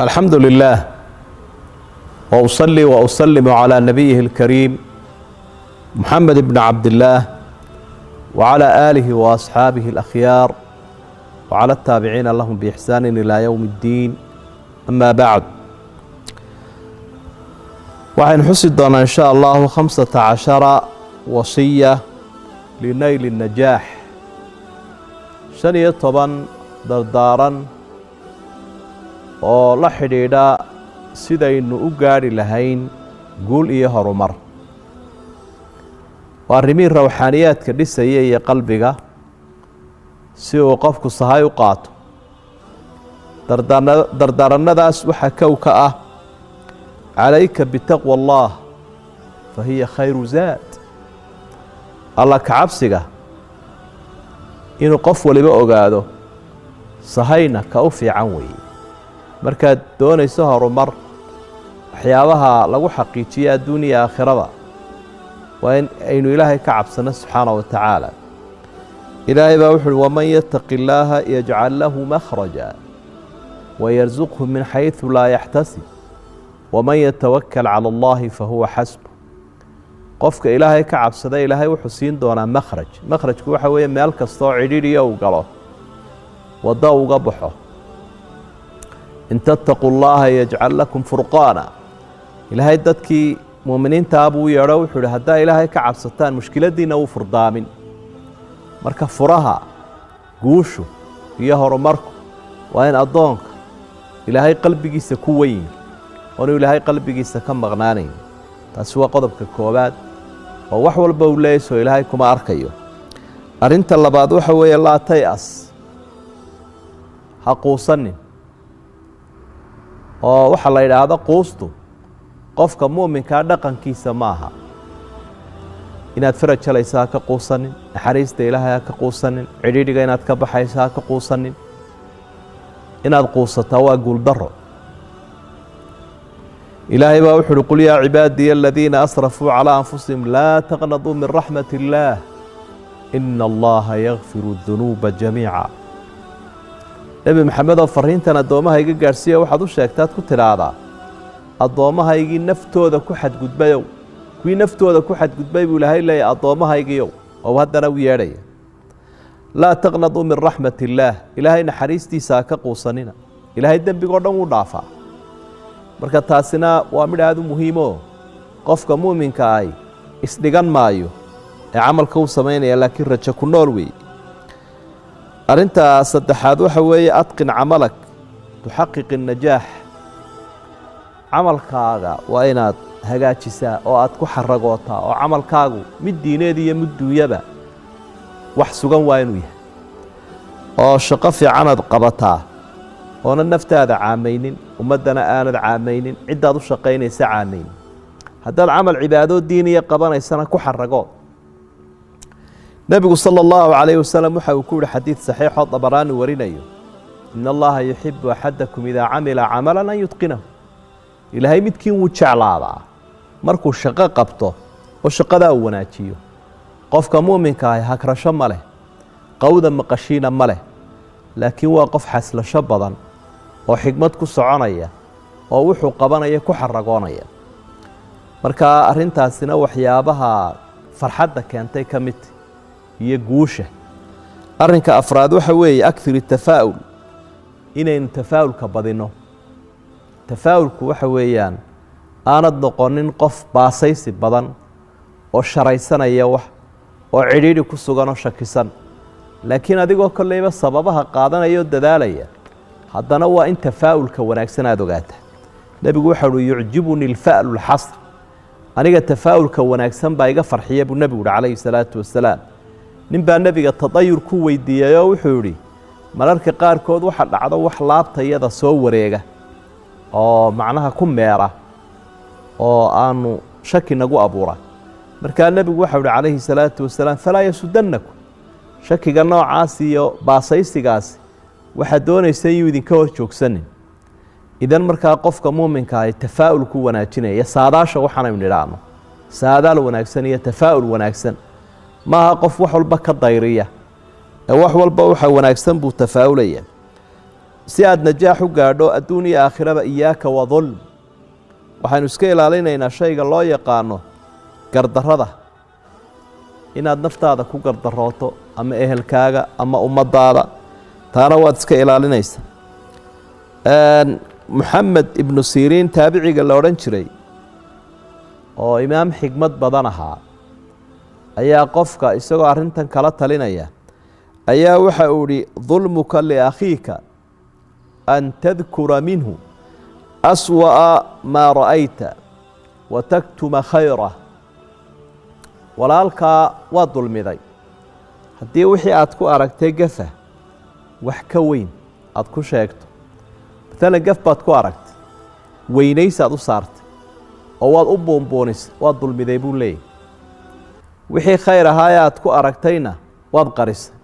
الحمد لله وأصلي وأسلم على نبيه الكريم محمد بن عبد الله وعلى آله وأصحابه الأخيار وعلى التابعين لهم بإحسان إلى يوم الدين. أما بعد، waxaynu xusi doonaa in sha allahu 15 wasiya linayl النajaax, 15 dardaaran oo la xidhiidha sidaynu u gaari lahayn guul iyo horumar. waa arrimihii rawxaaniyaadka dhisaya iyo qalbiga si uu qofku sahay u qaato. dardaaranadaas waxaa kow ka ah calayka bitaqwa allah fahiya khayru zaad. alla ka cabsiga inuu qof waliba ogaado sahayna ka u fiican weeye. markaad doonayso horumar, waxyaabaha lagu xaqiijiyo adduuniya aakhirada waa in aynu ilaahay ka cabsano subxaana wa tacaala. ilaahay baa wuxu uhi waman yataqi illaaha yajcal lahu makhraja wayarsuqhu min xaysu laa yaxtasib waman yatawakal cala allahi fahuwa xasbu. qofka ilaahay ka cabsada ilaahay wuxuu siin doonaa makhraj. makhrajku waxa weeye meel kastoo cidhiidhiyo uu galo waddo uga baxo. in tattaquu llaha yajcal lakum furqaana. ilaahay dadkii muuminiintaa buu u yeedho wuxuu ihi haddaa ilaahay ka cabsataan mushkiladdiinna wuu furdaamin. marka furaha guushu iyo horumarku waa in addoonka ilaahay qalbigiisa ku weyn oonu ilaahay qalbigiisa ka maqnaanayn. taasi waa qodobka koowaad oo wax walba uu leeyso ilaahay kuma arkayo. arrinta labaad waxa weeye laa tay-as, ha quusanin. oo waxaa la yidhaahdo quustu qofka mu'minkaa dhaqankiisa maaha. inaad faraj helaysa ha ka quusanin, naxariista ilaahay ha ka quusanin, cidhiidhiga inaad ka baxaysa ha ka quusanin. inaad quusataa waa guuldaro. ilaahay baa wuxu uhi qul yaa cibaadiya aladiina asrafuu calaa anfusihim laa taqnaduu min raxmat illaah ina allaha yakfiru dunuuba jamiica. nebi maxamed oo fariintan addoomaha iga gaadhsiiya waxaad u sheegtaad ku tidhaahdaa addoommahaygii naftooda ku xadgudbayow. kuwii naftooda ku xadgudbay buu ilaahay leeyahy addoommahaygiiow oo haddana u yeedhaya. laa taqnaduu min raxmat illaah, ilaahay naxariistiisa ha ka quusanina. ilaahay dembigoo dhan wuu dhaafaa. marka taasina waa midh aad u muhiimoo qofka mu'minka ahi isdhigan maayo ee camalka uu samaynaya, laakiin rajo ku nool weeye. arrinta saddexaad waxa weeye adqin camalak tuxaqiq الnajaax. camalkaaga waa inaad hagaajisaa oo aad ku xaragootaa oo camalkaagu mid diineed iyo mid duunyaba wax sugan waa inuu yahay. oo shaqo fiicanaad qabataa oona naftaada caamaynin, ummaddana aanad caamaynin, ciddaad u shaqaynaysa caamaynin. haddaad camal cibaadoo diiniya qabanaysana ku xaragood. nebigu sala allahu calayhi wasalam waxa uu ku yihi xadiid saxiixoo dabaraani warinayo ina allaha yuxibu axadakum idaa camila camalan an yutqinahu. ilaahay midkiin wuu jeclaadaa markuu shaqo qabto oo shaqadaa uu wanaajiyo. qofka mu'minka ahi hagrasho ma leh, qowda maqashiina ma leh, laakiin waa qof xaslasho badan oo xigmad ku soconaya oo wuxuu qabanaya ku xaragoonaya. marka arrintaasina waxyaabaha farxadda keentay ka mid iyo guusha. arrinka afraad waxa weeye akthir tafaa'ul, inaynu tafaa'ulka badinno. tafaa'ulku waxa weeyaan aanad noqonin qof baasaysi badan oo sharaysanaya wax oo cidhiidhi ku sugan oo shakisan, laakiin adigoo kolleyba sababaha qaadanaya oo dadaalaya, haddana waa in tafaa'ulka wanaagsan aad ogaata. nebigu waxa uhi yucjibuni alfa'lu alxasr. aniga tafaa'ulka wanaagsan baa iga farxiya buu nebigu uhi calayhi salaatu wasalaam. nin baa nebiga tadayur ku weydiiyey oo wuxuu yidhi mararka qaarkood waxa dhacdo wax laabtayada soo wareega oo macnaha ku meera oo aanu shaki nagu abuura. markaa nebigu waxau uhi calayhi salaatu wasalaam falaa yasudannakum. shakiga noocaas iyo baasaysigaasi waxaad doonaysa iyuu idinka hor joogsanin. idan markaa qofka muuminka ahi tafaa'ul ku wanaajinaya. saadaasha waxaanaynu nidhaahno saadaal wanaagsan iyo tafaa'ul wanaagsan maaha qof wax walba ka dayriya ee wax walba waxa wanaagsan buu tafaa'ulaya. si aad najaax u gaadho adduun iyo aakhiraba iyaaka wa dulm waxaynu iska ilaalinaynaa shayga loo yaqaano gardarrada inaad naftaada ku gardarooto ama ehelkaaga ama ummaddaada taana waad iska ilaalinaysa moxamed ibnu siriin taabiciga la odhan jiray oo imaam xigmad badan ahaa ayaa qofka isagoo arrintan kala talinaya ayaa waxa uu idhi dulmuka liakhiika an tadkura minhu aswa'a maa ra'ayta wa taktuma khayrah walaalkaa waa dulmiday haddii wixii aad ku aragtay gafa wax ka weyn aad ku sheegto maalan gaf baad ku aragtay weynaysaad u saartay oo waad u buunbuunisay waad dulmiday buu leeyahy wixii khayr ahaayee aad ku aragtayna waad qarisay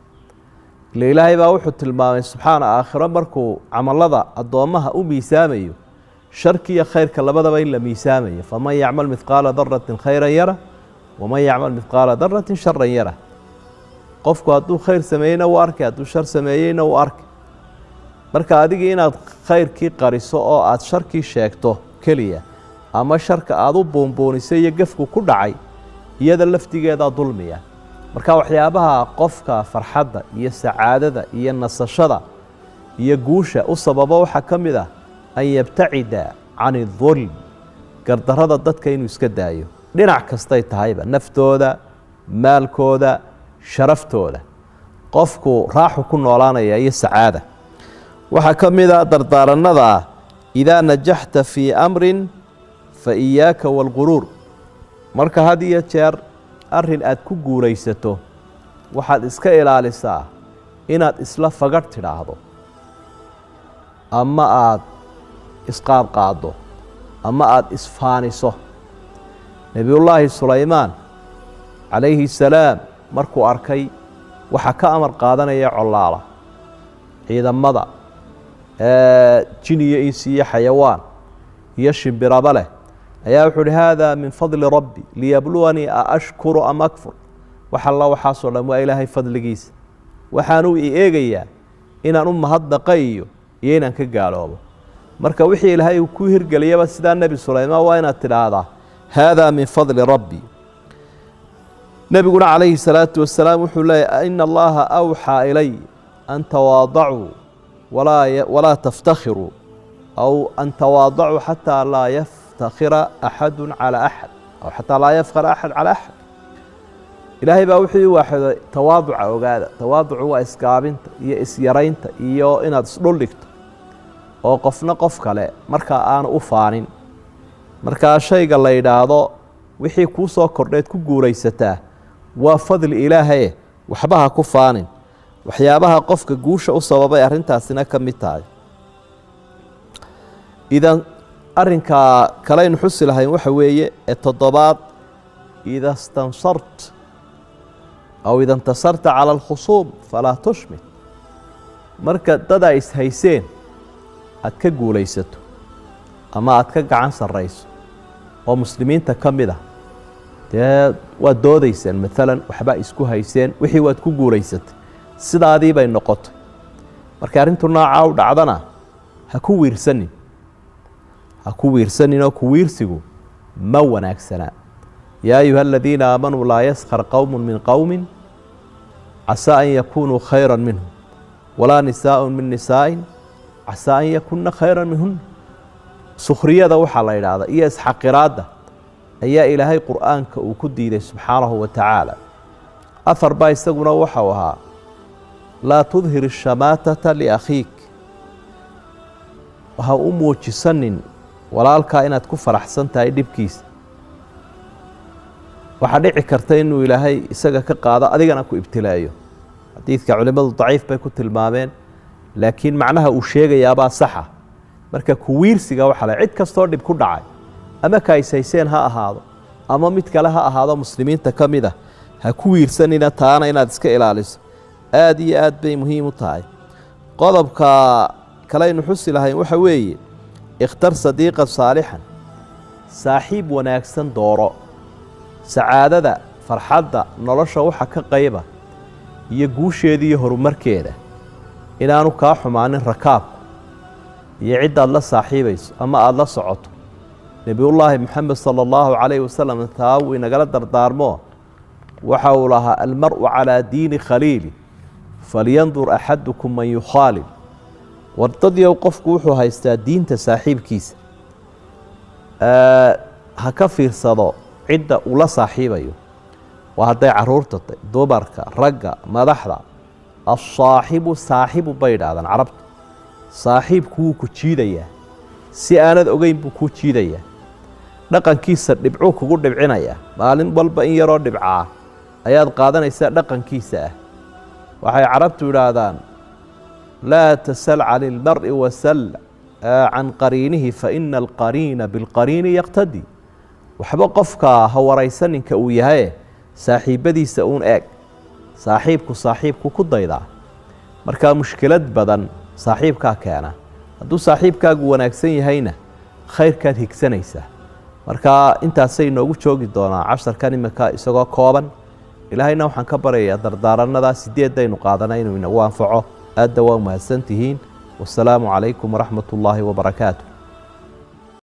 ile ilaahay baa wuxuu tilmaamay subxaana aakhiro markuu camallada addoommaha u miisaamayo sharki iyo khayrka labadaba in la miisaamayo faman yacmal midqaala daratin khayran yara waman yacmal midqaala daratin sharan yara qofku hadduu khayr sameeyeyna wuu arkay hadduu shar sameeyeyna wuu arkay marka adigii inaad khayrkii qariso oo aad sharkii sheegto keliya ama sharka aad u buunbuunisay iyo gefku ku dhacay iyada laftigeedaa dulmiya marka waxyaabaha qofka farxadda iyo sacaadada iyo nasashada iyo guusha u sababo waxaa ka mid ah an yabtacida can idulm gardarrada dadka inuu iska daayo dhinac kastay tahayba naftooda maalkooda sharaftooda qofku raaxu ku noolaanaya iyo sacaada waxaa ka mid a dardaaranada idaa najaxta fii amrin fa iyaaka waalquruur marka had iyo jeer arrin aad ku guulaysato waxaad iska ilaalisaa inaad isla fagadh tidhaahdo ama aad isqaadqaaddo ama aad isfaaniso nebiyullaahi sulaymaan calayhi salaam markuu arkay waxaa ka amar qaadanaya colaala ciidamada jin iyo insi iyo xayawaan iyo shimbiraba leh ayaa wuxuu uhi haadaa min fadli rabbi liyabluwanii a ashkuru am akfur wax alla waxaasoo dhan waa ilaahay fadligiisa waxaanuu i eegayaa inaan u mahadnaqa iyo inaan ka gaaloobo marka wixii ilaahay uu ku hirgeliyaba sidaa nebi sulaymaan waa inaad tidhaahdaa haadaa min fadli rabbi nebiguna calayhi salaatu wasalaam wuxuu leeyahy ina allaha awxaa ilay an tawaadacuu walaa taftakhiruu aw an tawaadacuu xataa laa yaftakhira axadu calaa axad aw xataa laa yafkhara axad calaa axad ilaahay baa wuxuu u waaxiday tawaaduca ogaada tawaaducu waa isgaabinta iyo isyaraynta iyo inaad isdhuldhigto oo qofna qof kale markaa aanu u faanin markaa shayga la yidhaahdo wixii kuu soo kordheed ku guulaysataa waa fadli ilaahaye waxba ha ku faanin waxyaabaha qofka guusha u sababay arrintaasina ka mid tahay idan arrinkaa kalaynu xusi lahayn waxa weeye ee toddobaad ida stansart aw ida intasarta cala alkhusuum falaa tushmit marka dad ay ishayseen aad ka guulaysato ama aad ka gacan sarrayso oo muslimiinta ka mid ah dee waad doodayseen maalan waxbaa isku hayseen wixii waad ku guulaysatay sidaadii bay noqotay markay arrintu noocaa u dhacdana ha ku wiirsaninoo kuwiirsigu ma wanaagsanaa yaa ayuha aladiina aamanuu laa yaskhar qowmu min qowmin casaa an yakunuu khayra minhum walaa nisaaءu min nisaa'in casaa an yakuna khayra minhuna sukhriyada waxaa la yidhaahdaa iyo isxaqiraadda ayaa ilaahay qur'aanka uu ku diiday subxaanahu wa tacaala ahar baa isaguna waxau ahaa laa tudhir ishamaatata liakhiik ha u muujisanin walaalkaa inaad ku faraxsan tahay dhibkiisa waxaa dhici karta inuu ilaahay isaga ka qaado adigana ku ibtilaayo xadiidka culimmadu daciif bay ku tilmaameen laakiin macnaha uu sheegayaabaa saxa marka kuwiirsiga waxaa la cid kastoo dhib ku dhacay ama kayshayseen ha ahaado ama mid kale ha ahaado muslimiinta ka mid ah ha ku wiirsanina taana inaad iska ilaaliso aad iyo aad bay muhiim u tahay qodobka kalaynu xusi lahayn waxa weeye ikhtar sadiiqa saalixan saaxiib wanaagsan dooro sacaadada farxadda nolosha waxa ka qayba iyo guusheeda iyo horumarkeeda inaanu kaa xumaanin rakaabku iyo ciddaad la saaxiibayso ama aada la socoto nebiyullaahi moxamed sala allahu calayhi wasalam taa wuu inagala dardaarmo waxa uu lahaa almar'u calaa diini khaliili falyandur axadukum man yukhaalil wardadyow qofku wuxuu haystaa diinta saaxiibkiisa ha ka fiirsado cidda uu la saaxiibayo waa hadday caruurta tahay dumarka ragga madaxda asaaxibu saaxibu bay idhaahdaan carabtu saaxiibku wuu ku jiidayaa si aanad ogeyn buu kuu jiidayaa dhaqankiisa dhibcuu kugu dhibcinayaa maalin walba in yaroo dhibcaa ayaad qaadanaysaa dhaqankiisa ah waxay carabtu idhaahdaan laa tasal cani ilmar'i wasal can qariinihi faina alqariina bilqariini yaqtadi waxba qofka ha waraysaninka uu yahaye saaxiibbadiisa uun eeg saaxiibku ku daydaa markaa mushkilad badan saaxiibkaa keena hadduu saaxiibkaagu wanaagsan yahayna khayrkaad higsanaysaa markaa intaasay noogu joogi doonaa casharkan imika isagoo kooban ilaahayna waxaan ka baryayaa dardaarannadaa 8 qaadanay inuu inagu anfaco aadda waa mahadsantihiin wasalaamu calaykum waraxmat ullaahi wabarakaatu